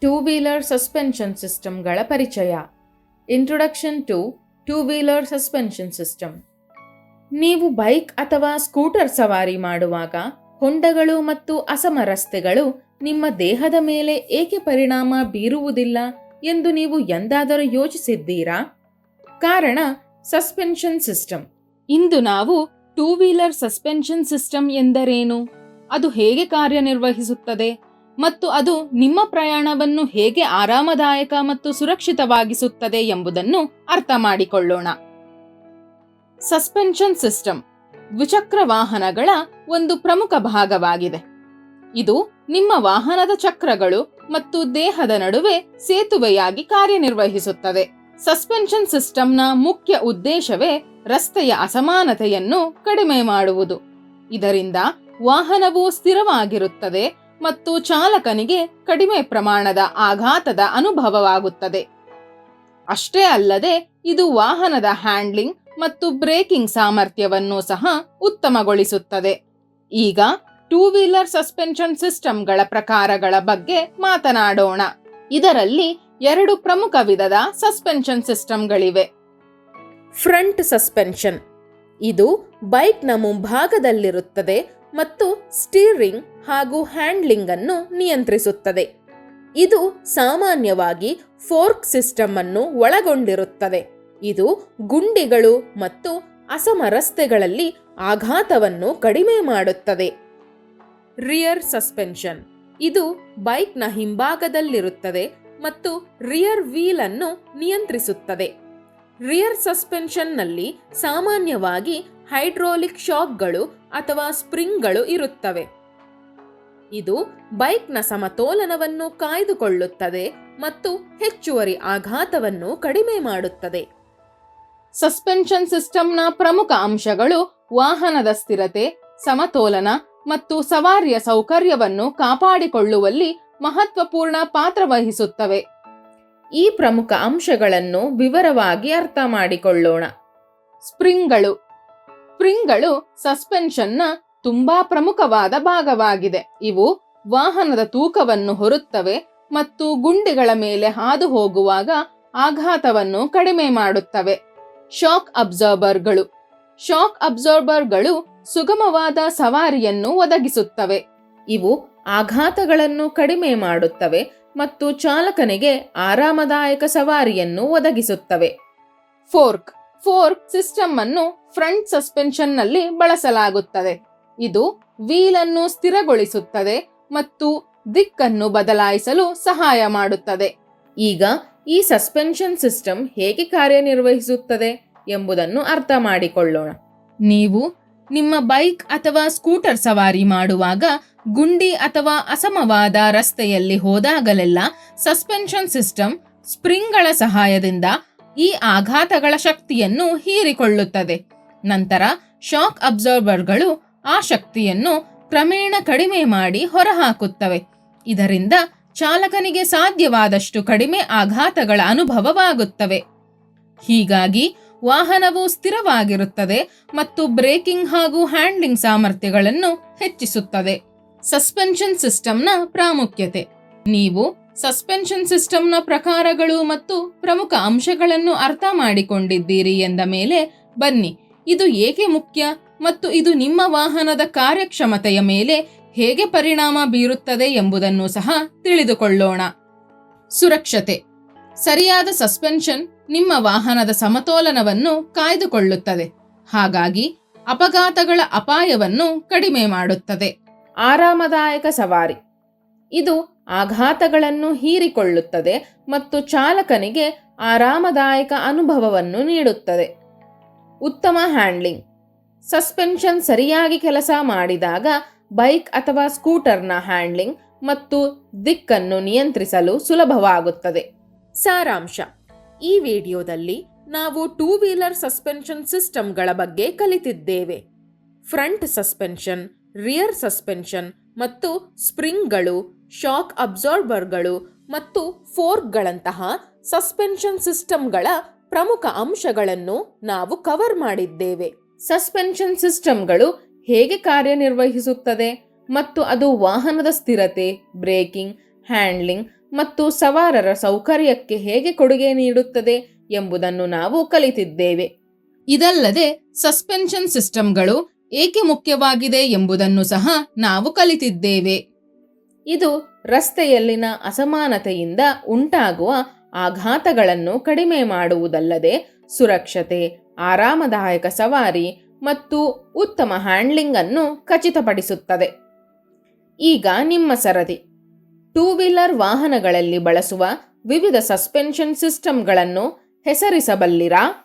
Two wheeler suspension ಸಿಸ್ಟಮ್ಗಳ ಪರಿಚಯ. Introduction to two wheeler suspension system. ನೀವು ಬೈಕ್ ಅಥವಾ ಸ್ಕೂಟರ್ ಸವಾರಿ ಮಾಡುವಾಗ ಹೊಂಡಗಳು ಮತ್ತು ಅಸಮರಸ್ತೆಗಳು ನಿಮ್ಮ ದೇಹದ ಮೇಲೆ ಏಕೆ ಪರಿಣಾಮ ಬೀರುವುದಿಲ್ಲ ಎಂದು ನೀವು ಎಂದಾದರೂ ಯೋಚಿಸಿದ್ದೀರಾ? ಕಾರಣ ಸಸ್ಪೆನ್ಷನ್ ಸಿಸ್ಟಮ್. ಇಂದು ನಾವು ಟೂ ವೀಲರ್ ಸಸ್ಪೆನ್ಷನ್ ಸಿಸ್ಟಮ್ ಎಂದರೇನು, ಅದು ಹೇಗೆ ಕಾರ್ಯನಿರ್ವಹಿಸುತ್ತದೆ ಮತ್ತು ಅದು ನಿಮ್ಮ ಪ್ರಯಾಣವನ್ನು ಹೇಗೆ ಆರಾಮದಾಯಕ ಮತ್ತು ಸುರಕ್ಷಿತವಾಗಿಸುತ್ತದೆ ಎಂಬುದನ್ನು ಅರ್ಥ ಮಾಡಿಕೊಳ್ಳೋಣ. ಸಸ್ಪೆನ್ಷನ್ ಸಿಸ್ಟಮ್ ದ್ವಿಚಕ್ರ ವಾಹನಗಳ ಒಂದು ಪ್ರಮುಖ ಭಾಗವಾಗಿದೆ. ಇದು ನಿಮ್ಮ ವಾಹನದ ಚಕ್ರಗಳು ಮತ್ತು ದೇಹದ ನಡುವೆ ಸೇತುವೆಯಾಗಿ ಕಾರ್ಯನಿರ್ವಹಿಸುತ್ತದೆ. ಸಸ್ಪೆನ್ಷನ್ ಸಿಸ್ಟಮ್ನ ಮುಖ್ಯ ಉದ್ದೇಶವೇ ರಸ್ತೆಯ ಅಸಮಾನತೆಯನ್ನು ಕಡಿಮೆ ಮಾಡುವುದು. ಇದರಿಂದ ವಾಹನವು ಸ್ಥಿರವಾಗಿರುತ್ತದೆ ಮತ್ತು ಚಾಲಕನಿಗೆ ಕಡಿಮೆ ಪ್ರಮಾಣದ ಆಘಾತದ ಅನುಭವವಾಗುತ್ತದೆ. ಅಷ್ಟೇ ಅಲ್ಲದೆ ಇದು ವಾಹನದ ಹ್ಯಾಂಡ್ಲಿಂಗ್ ಮತ್ತು ಬ್ರೇಕಿಂಗ್ ಸಾಮರ್ಥ್ಯವನ್ನು ಸಹ ಉತ್ತಮಗೊಳಿಸುತ್ತದೆ. ಈಗ ಟೂ ವೀಲರ್ ಸಸ್ಪೆನ್ಷನ್ ಸಿಸ್ಟಮ್ಗಳ ಪ್ರಕಾರಗಳ ಬಗ್ಗೆ ಮಾತನಾಡೋಣ. ಇದರಲ್ಲಿ 2 ಪ್ರಮುಖ ವಿಧದ ಸಸ್ಪೆನ್ಷನ್ ಸಿಸ್ಟಮ್ಗಳಿವೆ. ಫ್ರಂಟ್ ಸಸ್ಪೆನ್ಷನ್, ಇದು ಬೈಕ್ನ ಮುಂಭಾಗದಲ್ಲಿರುತ್ತದೆ ಮತ್ತು ಸ್ಟೀರಿಂಗ್ ಹಾಗೂ ಹ್ಯಾಂಡ್ಲಿಂಗ್ ಅನ್ನು ನಿಯಂತ್ರಿಸುತ್ತದೆ. ಇದು ಸಾಮಾನ್ಯವಾಗಿ ಫೋರ್ಕ್ ಸಿಸ್ಟಮ್ ಅನ್ನು ಒಳಗೊಂಡಿರುತ್ತದೆ. ಇದು ಗುಂಡಿಗಳು ಮತ್ತು ಅಸಮರಸ್ತೆಗಳಲ್ಲಿ ಆಘಾತವನ್ನು ಕಡಿಮೆ ಮಾಡುತ್ತದೆ. ರಿಯರ್ ಸಸ್ಪೆನ್ಷನ್, ಇದು ಬೈಕ್ನ ಹಿಂಭಾಗದಲ್ಲಿರುತ್ತದೆ ಮತ್ತು ರಿಯರ್ ವೀಲ್ ಅನ್ನು ನಿಯಂತ್ರಿಸುತ್ತದೆ. ರಿಯರ್ ಸಸ್ಪೆನ್ಷನ್ನಲ್ಲಿ ಸಾಮಾನ್ಯವಾಗಿ ಹೈಡ್ರಾಲಿಕ್ ಶಾಕ್ಗಳು ಅಥವಾ ಸ್ಪ್ರಿಂಗ್ಗಳು ಇರುತ್ತವೆ. ಇದು ಬೈಕ್ನ ಸಮತೋಲನವನ್ನು ಕಾಯ್ದುಕೊಳ್ಳುತ್ತದೆ ಮತ್ತು ಹೆಚ್ಚುವರಿ ಆಘಾತವನ್ನು ಕಡಿಮೆ ಮಾಡುತ್ತದೆ. ಸಸ್ಪೆನ್ಷನ್ ಸಿಸ್ಟಮ್ನ ಪ್ರಮುಖ ಅಂಶಗಳು ವಾಹನದ ಸ್ಥಿರತೆ, ಸಮತೋಲನ ಮತ್ತು ಸವಾರಿಯ ಸೌಕರ್ಯವನ್ನು ಕಾಪಾಡಿಕೊಳ್ಳುವಲ್ಲಿ ಮಹತ್ವಪೂರ್ಣ ಪಾತ್ರ ವಹಿಸುತ್ತವೆ. ಈ ಪ್ರಮುಖ ಅಂಶಗಳನ್ನು ವಿವರವಾಗಿ ಅರ್ಥ ಮಾಡಿಕೊಳ್ಳೋಣ. ಸ್ಪ್ರಿಂಗ್ಗಳು ಸಸ್ಪೆನ್ಷನ್ನ ತುಂಬಾ ಪ್ರಮುಖವಾದ ಭಾಗವಾಗಿದೆ. ಇವು ವಾಹನದ ತೂಕವನ್ನು ಹೊರುತ್ತವೆ ಮತ್ತು ಗುಂಡಿಗಳ ಮೇಲೆ ಹಾದು ಹೋಗುವಾಗ ಆಘಾತವನ್ನು ಕಡಿಮೆ ಮಾಡುತ್ತವೆ. ಶಾಕ್ ಅಬ್ಸಾರ್ಬರ್ಗಳು ಸುಗಮವಾದ ಸವಾರಿಯನ್ನು ಒದಗಿಸುತ್ತವೆ. ಇವು ಆಘಾತಗಳನ್ನು ಕಡಿಮೆ ಮಾಡುತ್ತವೆ ಮತ್ತು ಚಾಲಕನಿಗೆ ಆರಾಮದಾಯಕ ಸವಾರಿಯನ್ನು ಒದಗಿಸುತ್ತವೆ. ಫೋರ್ಕ್ ಸಿಸ್ಟಮ್ ಅನ್ನು ಫ್ರಂಟ್ ಸಸ್ಪೆನ್ಷನ್ನಲ್ಲಿ ಬಳಸಲಾಗುತ್ತದೆ. ಇದು ವೀಲ್ ಅನ್ನು ಸ್ಥಿರಗೊಳಿಸುತ್ತದೆ ಮತ್ತು ದಿಕ್ಕನ್ನು ಬದಲಾಯಿಸಲು ಸಹಾಯ ಮಾಡುತ್ತದೆ. ಈಗ ಈ ಸಸ್ಪೆನ್ಷನ್ ಸಿಸ್ಟಮ್ ಹೇಗೆ ಕಾರ್ಯನಿರ್ವಹಿಸುತ್ತದೆ ಎಂಬುದನ್ನು ಅರ್ಥ ಮಾಡಿಕೊಳ್ಳೋಣ. ನೀವು ನಿಮ್ಮ ಬೈಕ್ ಅಥವಾ ಸ್ಕೂಟರ್ ಸವಾರಿ ಮಾಡುವಾಗ ಗುಂಡಿ ಅಥವಾ ಅಸಮವಾದ ರಸ್ತೆಯಲ್ಲಿ ಹೋದಾಗಲೆಲ್ಲ ಸಸ್ಪೆನ್ಷನ್ ಸಿಸ್ಟಮ್ ಸ್ಪ್ರಿಂಗ್ಗಳ ಸಹಾಯದಿಂದ ಈ ಆಘಾತಗಳ ಶಕ್ತಿಯನ್ನು ಹೀರಿಕೊಳ್ಳುತ್ತದೆ. ನಂತರ ಶಾಕ್ ಅಬ್ಸಾರ್ಬರ್ಗಳು ಆ ಶಕ್ತಿಯನ್ನು ಕ್ರಮೇಣ ಕಡಿಮೆ ಮಾಡಿ ಹೊರಹಾಕುತ್ತವೆ. ಇದರಿಂದ ಚಾಲಕನಿಗೆ ಸಾಧ್ಯವಾದಷ್ಟು ಕಡಿಮೆ ಆಘಾತಗಳ ಅನುಭವವಾಗುತ್ತವೆ. ಹೀಗಾಗಿ ವಾಹನವು ಸ್ಥಿರವಾಗಿರುತ್ತದೆ ಮತ್ತು ಬ್ರೇಕಿಂಗ್ ಹಾಗೂ ಹ್ಯಾಂಡ್ಲಿಂಗ್ ಸಾಮರ್ಥ್ಯಗಳನ್ನು ಹೆಚ್ಚಿಸುತ್ತದೆ. ಸಸ್ಪೆನ್ಷನ್ ಸಿಸ್ಟಮ್ನ ಪ್ರಾಮುಖ್ಯತೆ. ನೀವು ಸಸ್ಪೆನ್ಷನ್ ಸಿಸ್ಟಮ್ನ ಪ್ರಕಾರಗಳು ಮತ್ತು ಪ್ರಮುಖ ಅಂಶಗಳನ್ನು ಅರ್ಥ ಮಾಡಿಕೊಂಡಿದ್ದೀರಿ ಎಂದ ಮೇಲೆ ಬನ್ನಿ, ಇದು ಏಕೆ ಮುಖ್ಯ ಮತ್ತು ಇದು ನಿಮ್ಮ ವಾಹನದ ಕಾರ್ಯಕ್ಷಮತೆಯ ಮೇಲೆ ಹೇಗೆ ಪರಿಣಾಮ ಬೀರುತ್ತದೆ ಎಂಬುದನ್ನು ಸಹ ತಿಳಿದುಕೊಳ್ಳೋಣ. ಸುರಕ್ಷತೆ. ಸರಿಯಾದ ಸಸ್ಪೆನ್ಷನ್ ನಿಮ್ಮ ವಾಹನದ ಸಮತೋಲನವನ್ನು ಕಾಯ್ದುಕೊಳ್ಳುತ್ತದೆ, ಹಾಗಾಗಿ ಅಪಘಾತಗಳ ಅಪಾಯವನ್ನು ಕಡಿಮೆ ಮಾಡುತ್ತದೆ. ಆರಾಮದಾಯಕ ಸವಾರಿ. ಇದು ಆಘಾತಗಳನ್ನು ಹೀರಿಕೊಳ್ಳುತ್ತದೆ ಮತ್ತು ಚಾಲಕನಿಗೆ ಆರಾಮದಾಯಕ ಅನುಭವವನ್ನು ನೀಡುತ್ತದೆ. ಉತ್ತಮ ಹ್ಯಾಂಡ್ಲಿಂಗ್. ಸಸ್ಪೆನ್ಷನ್ ಸರಿಯಾಗಿ ಕೆಲಸ ಮಾಡಿದಾಗ ಬೈಕ್ ಅಥವಾ ಸ್ಕೂಟರ್ನ ಹ್ಯಾಂಡ್ಲಿಂಗ್ ಮತ್ತು ದಿಕ್ಕನ್ನು ನಿಯಂತ್ರಿಸಲು ಸುಲಭವಾಗುತ್ತದೆ. ಸಾರಾಂಶ. ಈ ವಿಡಿಯೋದಲ್ಲಿ ನಾವು ಟೂ ವೀಲರ್ ಸಸ್ಪೆನ್ಷನ್ ಸಿಸ್ಟಮ್ಗಳ ಬಗ್ಗೆ ಕಲಿತಿದ್ದೇವೆ. ಫ್ರಂಟ್ ಸಸ್ಪೆನ್ಷನ್, ರಿಯರ್ ಸಸ್ಪೆನ್ಷನ್ ಮತ್ತು ಸ್ಪ್ರಿಂಗ್ಗಳು, ಶಾಕ್ ಅಬ್ಸಾರ್ಬರ್ಗಳು ಮತ್ತು ಫೋರ್ಕ್ಗಳಂತಹ ಸಸ್ಪೆನ್ಷನ್ ಸಿಸ್ಟಮ್ಗಳ ಪ್ರಮುಖ ಅಂಶಗಳನ್ನು ನಾವು ಕವರ್ ಮಾಡಿದ್ದೇವೆ. ಸಸ್ಪೆನ್ಷನ್ ಸಿಸ್ಟಮ್ಗಳು ಹೇಗೆ ಕಾರ್ಯನಿರ್ವಹಿಸುತ್ತದೆ ಮತ್ತು ಅದು ವಾಹನದ ಸ್ಥಿರತೆ, ಬ್ರೇಕಿಂಗ್, ಹ್ಯಾಂಡ್ಲಿಂಗ್ ಮತ್ತು ಸವಾರರ ಸೌಕರ್ಯಕ್ಕೆ ಹೇಗೆ ಕೊಡುಗೆ ನೀಡುತ್ತದೆ ಎಂಬುದನ್ನು ನಾವು ಕಲಿತಿದ್ದೇವೆ. ಇದಲ್ಲದೆ ಸಸ್ಪೆನ್ಷನ್ ಸಿಸ್ಟಮ್ಗಳು ಏಕೆ ಮುಖ್ಯವಾಗಿದೆ ಎಂಬುದನ್ನು ಸಹ ನಾವು ಕಲಿತಿದ್ದೇವೆ. ಇದು ರಸ್ತೆಯಲ್ಲಿನ ಅಸಮಾನತೆಯಿಂದ ಉಂಟಾಗುವ ಆಘಾತಗಳನ್ನು ಕಡಿಮೆ ಮಾಡುವುದಲ್ಲದೆ ಸುರಕ್ಷತೆ, ಆರಾಮದಾಯಕ ಸವಾರಿ ಮತ್ತು ಉತ್ತಮ ಹ್ಯಾಂಡ್ಲಿಂಗ್ ಅನ್ನು ಖಚಿತಪಡಿಸುತ್ತದೆ. ಈಗ ನಿಮ್ಮ ಸರದಿ. ಟೂ ವೀಲರ್ ವಾಹನಗಳಲ್ಲಿ ಬಳಸುವ ವಿವಿಧ ಸಸ್ಪೆನ್ಷನ್ ಸಿಸ್ಟಮ್ಗಳನ್ನು ಹೆಸರಿಸಬಲ್ಲಿರಾ?